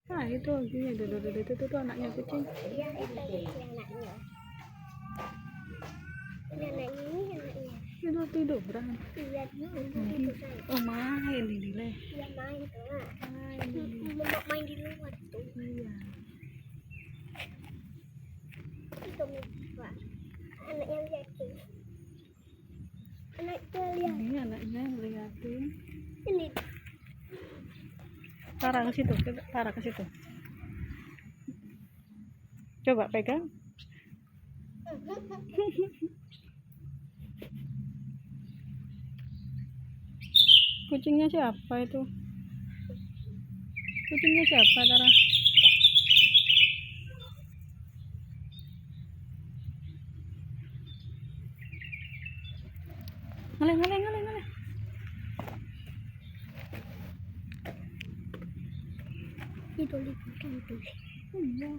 Ah, itu gini, itu tuh anaknya kucing. Iya, itu anaknya. Ini anaknya. Itu tiduran. Iya, itu saya. Oh, main ini leh. Iya, main tuh. Main. Mau main di luar tuh. Iya. Itu Pak. Anaknya liatin. Anaknya lihat. Ini anaknya liatin. Ini. Parah ke situ, parah ke situ. Coba pegang. Kucingnya siapa itu? Kucingnya siapa, Tara? Ngalih. Itu lihat. Iya.